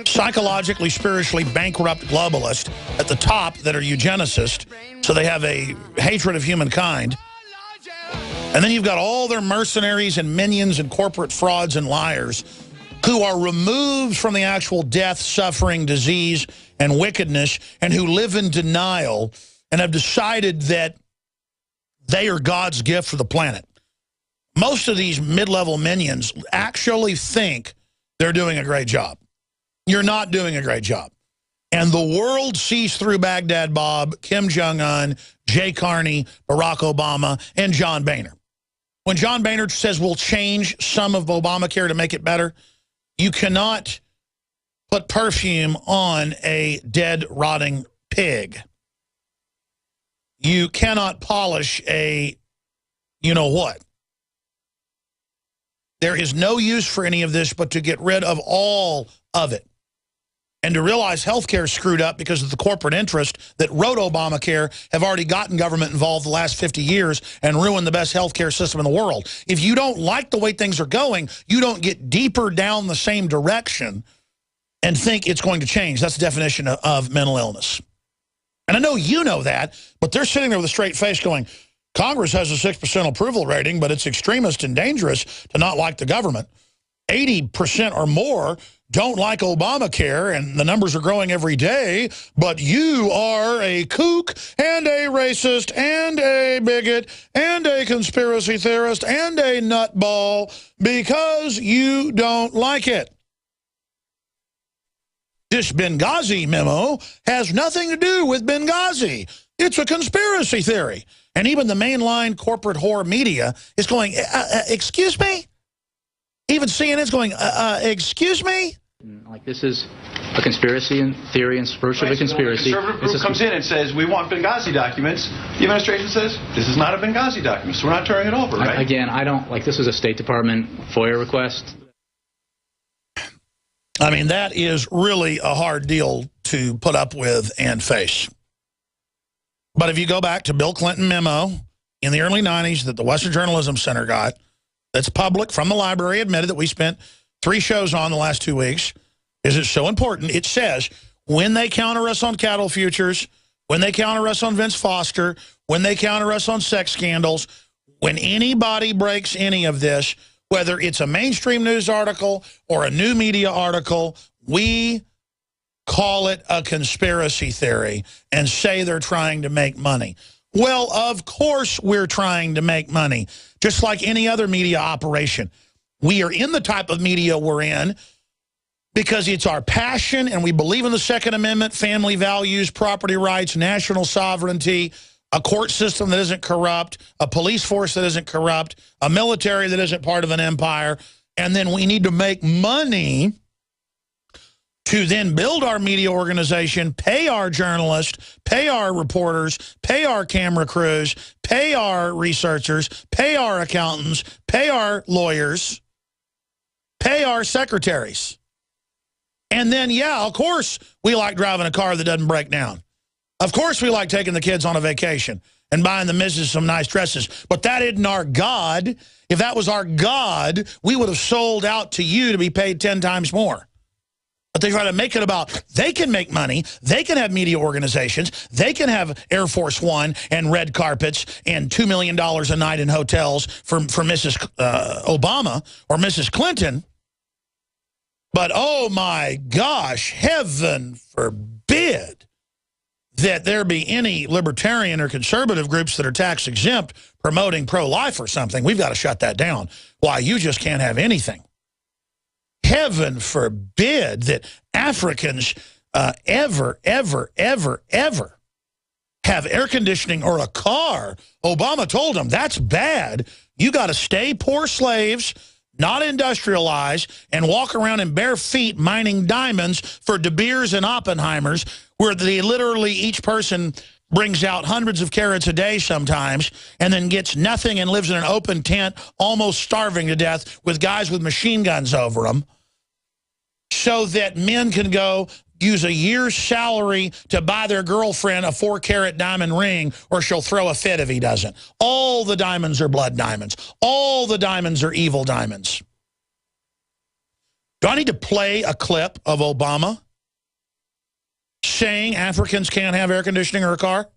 psychologically, spiritually bankrupt globalists at the top that are eugenicists, so they have a hatred of humankind. And then you've got all their mercenaries and minions and corporate frauds and liars who are removed from the actual death, suffering, disease, and wickedness, and who live in denial and have decided that they are God's gift for the planet. Most of these mid-level minions actually think they're doing a great job. You're not doing a great job. And the world sees through Baghdad Bob, Kim Jong-un, Jay Carney, Barack Obama, and John Boehner. When John Boehner says we'll change some of Obamacare to make it better, you cannot put perfume on a dead, rotting pig. You cannot polish a you-know-what. There is no use for any of this but to get rid of all of it. And to realize healthcare is screwed up because of the corporate interest that wrote Obamacare have already gotten government involved the last 50 years and ruined the best healthcare system in the world. If you don't like the way things are going, you don't get deeper down the same direction and think it's going to change. That's the definition of mental illness. And I know you know that, but they're sitting there with a straight face going, Congress has a 6% approval rating, but it's extremist and dangerous to not like the government. 80% or more don't like Obamacare, and the numbers are growing every day, but you are a kook and a racist and a bigot and a conspiracy theorist and a nutball because you don't like it. This Benghazi memo has nothing to do with Benghazi. It's a conspiracy theory. And even the mainline corporate whore media is going, excuse me? Even CNN's going, excuse me? Like, this is a conspiracy and theory and virtually a conspiracy. When a conservative group comes in and says, we want Benghazi documents, the administration says, this is not a Benghazi document, so we're not turning it over, right? Again, I don't, like, this is a State Department FOIA request. I mean, that is really a hard deal to put up with and face. But if you go back to Bill Clinton memo in the early 90s that the Western Journalism Center got, that's public from the library, admitted that we spent 3 shows on the last 2 weeks. Is it so important? It says, when they counter us on cattle futures, when they counter us on Vince Foster, when they counter us on sex scandals, when anybody breaks any of this, whether it's a mainstream news article or a new media article, we call it a conspiracy theory and say they're trying to make money. Well, of course we're trying to make money, just like any other media operation. We are in the type of media we're in because it's our passion and we believe in the Second Amendment, family values, property rights, national sovereignty, a court system that isn't corrupt, a police force that isn't corrupt, a military that isn't part of an empire, and then we need to make money to then build our media organization, pay our journalists, pay our reporters, pay our camera crews, pay our researchers, pay our accountants, pay our lawyers, pay our secretaries. And then, yeah, of course, we like driving a car that doesn't break down. Of course we like taking the kids on a vacation and buying the missus some nice dresses. But that isn't our God. If that was our God, we would have sold out to you to be paid 10 times more. But they try to make it about they can make money, they can have media organizations, they can have Air Force One and red carpets and $2 million a night in hotels for Mrs. Obama or Mrs. Clinton. But oh my gosh, heaven forbid that there be any libertarian or conservative groups that are tax exempt promoting pro-life or something. We've got to shut that down. Why, you just can't have anything. Heaven forbid that Africans ever have air conditioning or a car. Obama told them that's bad. You got to stay poor slaves, not industrialized, and walk around in bare feet mining diamonds for De Beers and Oppenheimers, where they literally, each person brings out hundreds of carats a day sometimes and then gets nothing and lives in an open tent, almost starving to death with guys with machine guns over them, so that men can go use a year's salary to buy their girlfriend a 4-carat diamond ring, or she'll throw a fit if he doesn't. All the diamonds are blood diamonds. All the diamonds are evil diamonds. Do I need to play a clip of Obama saying Africans can't have air conditioning or a car?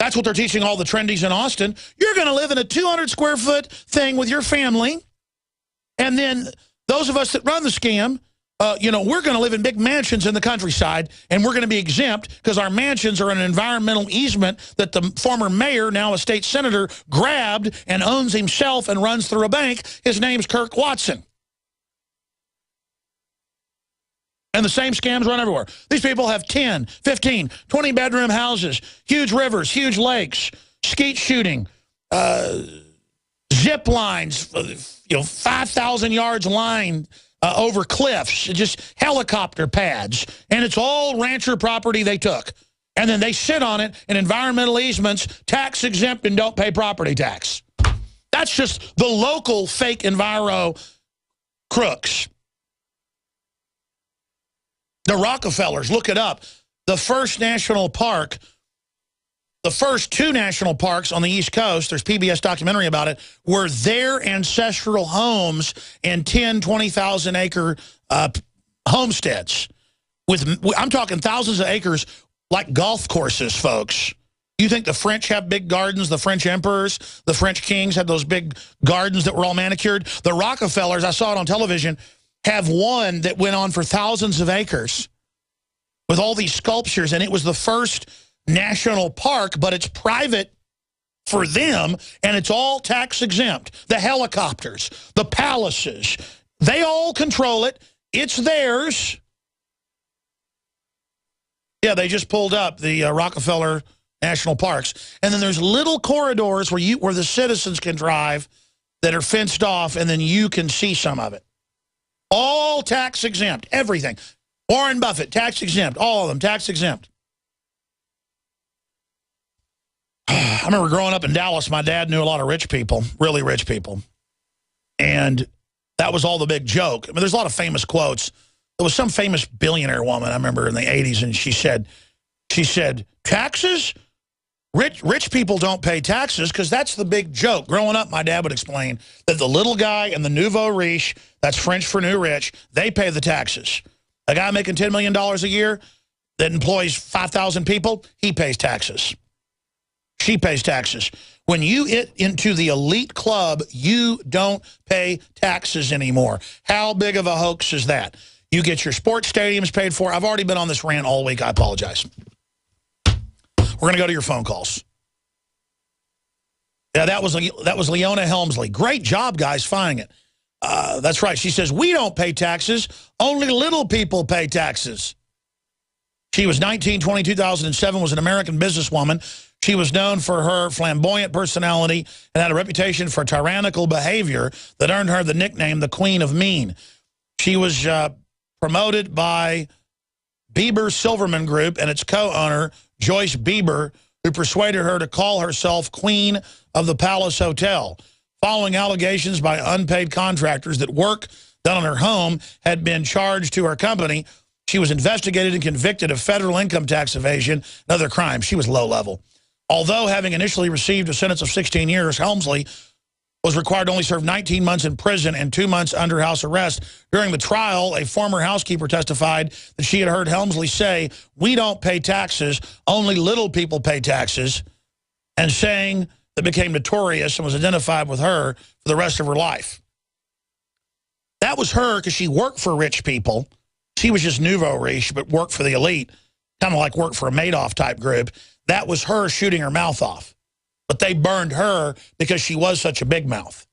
That's what they're teaching all the trendies in Austin. You're going to live in a 200-square-foot thing with your family, and then those of us that run the scam, we're going to live in big mansions in the countryside, and we're going to be exempt because our mansions are an environmental easement that the former mayor, now a state senator, grabbed and owns himself and runs through a bank. His name's Kirk Watson. And the same scams run everywhere. These people have 10, 15, 20-bedroom houses, huge rivers, huge lakes, skeet shooting, zip lines, 5,000 yards line over cliffs, just helicopter pads. And it's all rancher property they took. And then they sit on it in environmental easements, tax exempt and don't pay property tax. That's just the local fake enviro crooks. The Rockefellers, look it up. The first national park, the first 2 national parks on the East Coast, there's PBS documentary about it, were their ancestral homes in 10, 20,000 acre homesteads. I'm talking thousands of acres like golf courses, folks. You think the French have big gardens? The French emperors, the French kings had those big gardens that were all manicured. The Rockefellers, I saw it on television, have one that went on for thousands of acres with all these sculptures, and it was the first national park, but it's private for them, and it's all tax exempt. The helicopters, the palaces, they all control it. It's theirs. Yeah, they just pulled up the Rockefeller National Parks, and then there's little corridors where the citizens can drive that are fenced off, and then you can see some of it. All tax exempt, everything. Warren Buffett, tax exempt, all of them, tax exempt. I remember growing up in Dallas, my dad knew a lot of rich people, really rich people. And that was all the big joke. I mean, there's a lot of famous quotes. There was some famous billionaire woman, I remember, in the 80s, and she said, taxes? Rich people don't pay taxes, because that's the big joke. Growing up, my dad would explain that the little guy and the nouveau riche, that's French for new rich, they pay the taxes. A guy making $10 million a year that employs 5,000 people, he pays taxes. She pays taxes. When you get into the elite club, you don't pay taxes anymore. How big of a hoax is that? You get your sports stadiums paid for. I've already been on this rant all week. I apologize. We're going to go to your phone calls. Yeah, that was Leona Helmsley. Great job, guys, finding it. That's right. She says, we don't pay taxes. Only little people pay taxes. She was 19, 2007, was an American businesswoman. She was known for her flamboyant personality and had a reputation for tyrannical behavior that earned her the nickname the Queen of Mean. She was promoted by Bieber Silverman Group and its co-owner, Joyce Bieber, who persuaded her to call herself Queen of the Palace Hotel. Following allegations by unpaid contractors that work done on her home had been charged to her company, she was investigated and convicted of federal income tax evasion and other crimes. She was low level. Although having initially received a sentence of 16 years, Helmsley was required to only serve 19 months in prison and 2 months under house arrest. During the trial, a former housekeeper testified that she had heard Helmsley say, we don't pay taxes, only little people pay taxes, and saying that became notorious and was identified with her for the rest of her life. That was her because she worked for rich people. She was just nouveau riche, but worked for the elite, kind of like worked for a Madoff-type group. That was her shooting her mouth off. But they burned her because she was such a big mouth.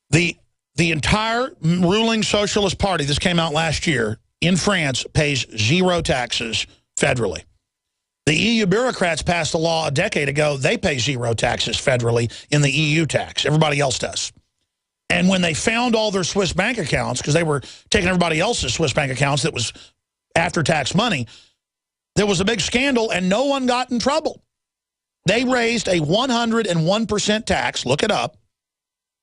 The entire ruling Socialist Party, this came out last year, in France, pays 0 taxes federally. The EU bureaucrats passed a law a decade ago. They pay 0 taxes federally in the EU tax. Everybody else does. And when they found all their Swiss bank accounts, because they were taking everybody else's Swiss bank accounts that was after-tax money, there was a big scandal and no one got in trouble. They raised a 101% tax. Look it up.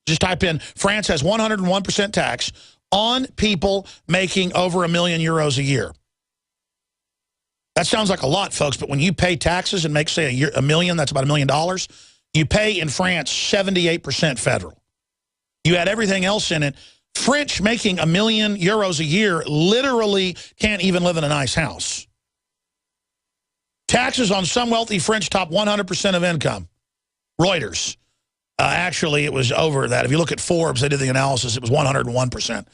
Just type in, France has 101% tax on people making over €1 million a year. That sounds like a lot, folks, but when you pay taxes and make, say, $1 million, that's about $1 million, you pay in France 78% federal. You add everything else in it. French making €1 million a year literally can't even live in a nice house. Taxes on some wealthy French top 100% of income. Reuters. Actually, it was over that. If you look at Forbes, they did the analysis, it was 101%.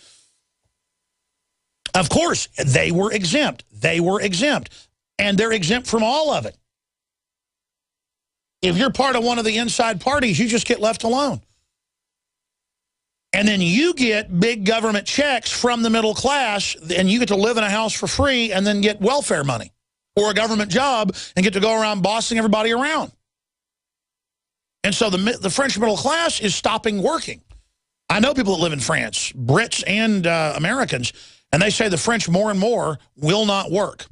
Of course, they were exempt. They were exempt. And they're exempt from all of it. If you're part of one of the inside parties, you just get left alone. And then you get big government checks from the middle class, and you get to live in a house for free and then get welfare money or a government job and get to go around bossing everybody around. And so the French middle class is stopping working. I know people that live in France, Brits and Americans, and they say the French more and more will not work.